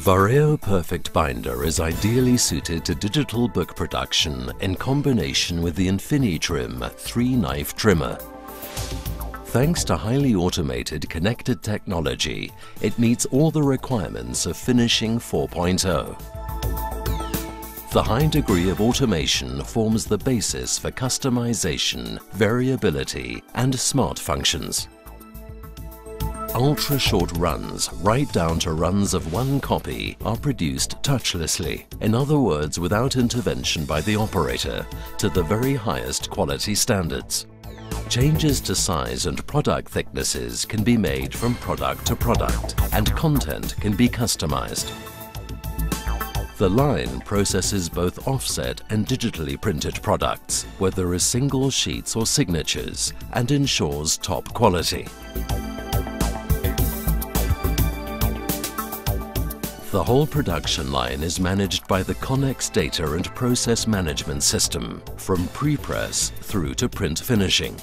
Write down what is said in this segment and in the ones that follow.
The Vareo Perfect Binder is ideally suited to digital book production in combination with the InfiniTrim 3-knife trimmer. Thanks to highly automated connected technology, it meets all the requirements of Finishing 4.0. The high degree of automation forms the basis for customization, variability, and smart functions. Ultra-short runs, right down to runs of one copy, are produced touchlessly, in other words without intervention by the operator, to the very highest quality standards. Changes to size and product thicknesses can be made from product to product, and content can be customized. The line processes both offset and digitally printed products, whether as single sheets or signatures, and ensures top quality. The whole production line is managed by the Connex Data and Process Management System, from pre-press through to print finishing.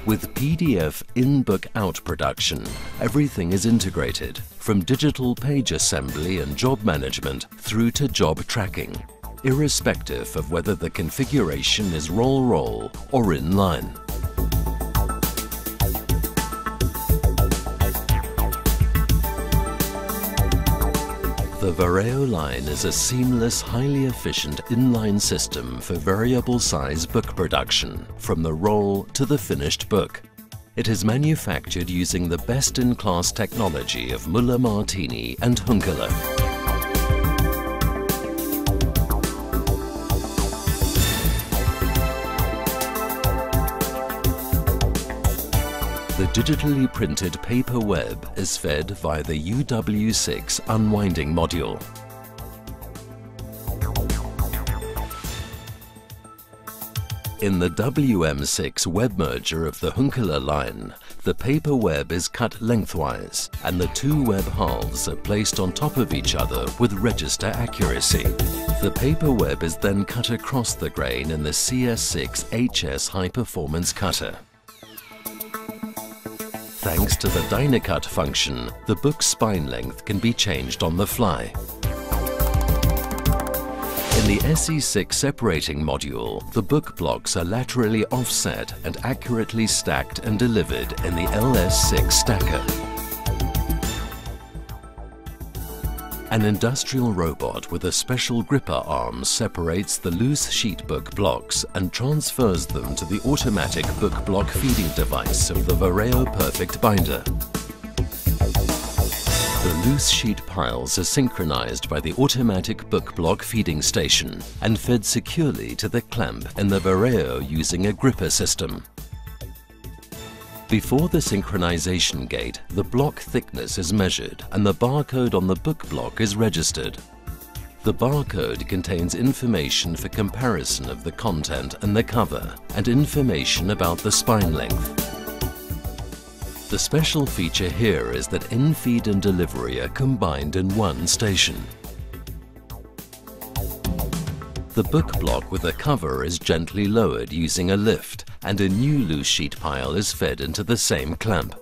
With PDF in-book out production, everything is integrated, from digital page assembly and job management through to job tracking, irrespective of whether the configuration is roll-roll or inline. The Vareo line is a seamless, highly efficient inline system for variable size book production, from the roll to the finished book. It is manufactured using the best-in-class technology of Müller Martini and Hunkler. The digitally printed paper web is fed via the UW6 unwinding module. In the WM6 web merger of the Hunkler line, the paper web is cut lengthwise, and the two web halves are placed on top of each other with register accuracy. The paper web is then cut across the grain in the CS6HS high-performance cutter. Thanks to the Dynacut function, the book spine length can be changed on the fly. In the SE6 separating module, the book blocks are laterally offset and accurately stacked and delivered in the LS6 stacker. An industrial robot with a special gripper arm separates the loose sheet book blocks and transfers them to the automatic book block feeding device of the Vareo Perfect Binder. The loose sheet piles are synchronized by the automatic book block feeding station and fed securely to the clamp in the Vareo using a gripper system. Before the synchronization gate, the block thickness is measured and the barcode on the book block is registered. The barcode contains information for comparison of the content and the cover, and information about the spine length. The special feature here is that in-feed and delivery are combined in one station. The book block with the cover is gently lowered using a lift, and a new loose sheet pile is fed into the same clamp.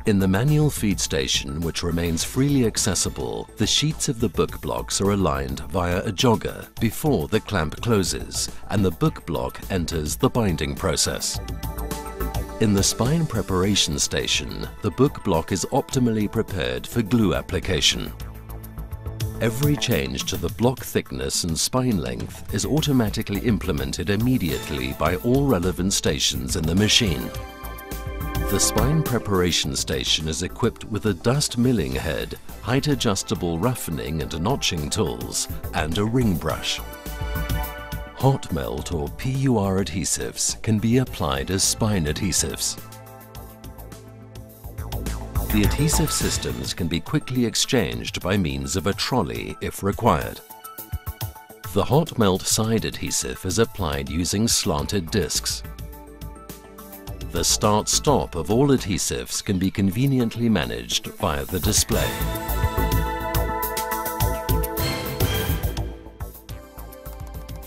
In the manual feed station, which remains freely accessible, the sheets of the book blocks are aligned via a jogger before the clamp closes, and the book block enters the binding process. In the spine preparation station, the book block is optimally prepared for glue application. Every change to the block thickness and spine length is automatically implemented immediately by all relevant stations in the machine. The spine preparation station is equipped with a dust milling head, height-adjustable roughening and notching tools, and a ring brush. Hot melt or PUR adhesives can be applied as spine adhesives. The adhesive systems can be quickly exchanged by means of a trolley if required. The hot melt side adhesive is applied using slanted discs. The start-stop of all adhesives can be conveniently managed via the display.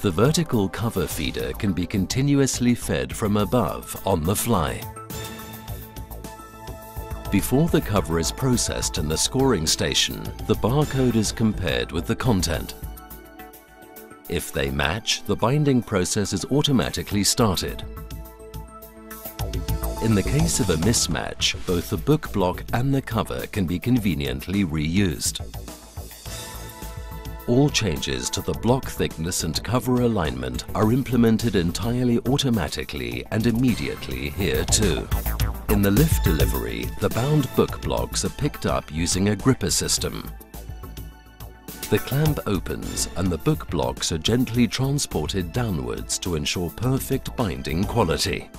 The vertical cover feeder can be continuously fed from above on the fly. Before the cover is processed in the scoring station, the barcode is compared with the content. If they match, the binding process is automatically started. In the case of a mismatch, both the book block and the cover can be conveniently reused. All changes to the block thickness and cover alignment are implemented entirely automatically and immediately here too. In the lift delivery, the bound book blocks are picked up using a gripper system. The clamp opens and the book blocks are gently transported downwards to ensure perfect binding quality.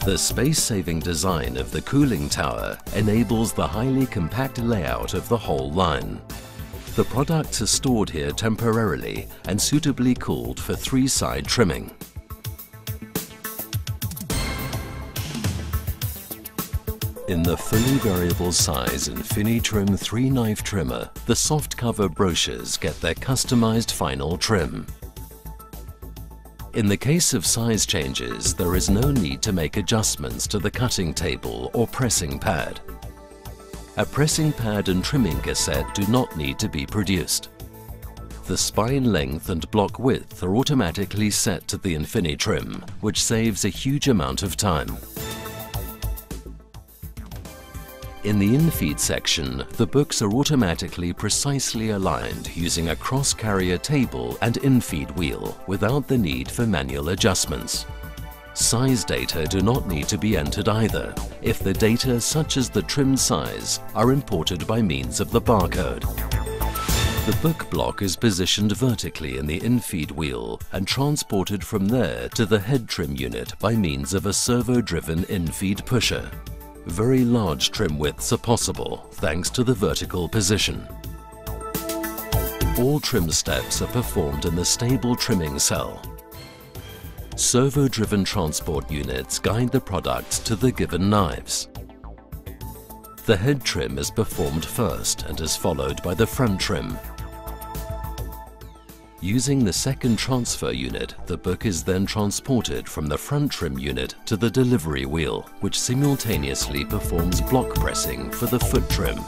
The space-saving design of the cooling tower enables the highly compact layout of the whole line. The products are stored here temporarily and suitably cooled for 3-side trimming. In the fully variable size InfiniTrim 3-knife trimmer, the soft cover brochures get their customized final trim. In the case of size changes, there is no need to make adjustments to the cutting table or pressing pad. A pressing pad and trimming cassette do not need to be produced. The spine length and block width are automatically set to the InfiniTrim, which saves a huge amount of time. In the in-feed section, the books are automatically precisely aligned using a cross-carrier table and in-feed wheel without the need for manual adjustments. Size data do not need to be entered either, if the data such as the trim size are imported by means of the barcode. The book block is positioned vertically in the in-feed wheel and transported from there to the head trim unit by means of a servo-driven in-feed pusher. Very large trim widths are possible thanks to the vertical position. All trim steps are performed in the stable trimming cell. Servo-driven transport units guide the products to the given knives. The head trim is performed first and is followed by the front trim. Using the second transfer unit, the book is then transported from the front trim unit to the delivery wheel, which simultaneously performs block pressing for the foot trim.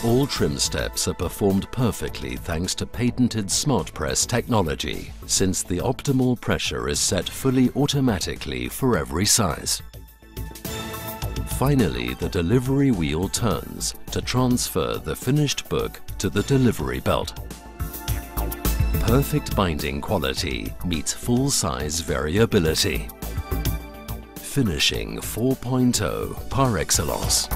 All trim steps are performed perfectly thanks to patented Smart Press technology, since the optimal pressure is set fully automatically for every size. Finally, the delivery wheel turns to transfer the finished book to the delivery belt. Perfect binding quality meets full-size variability. Finishing 4.0 par excellence.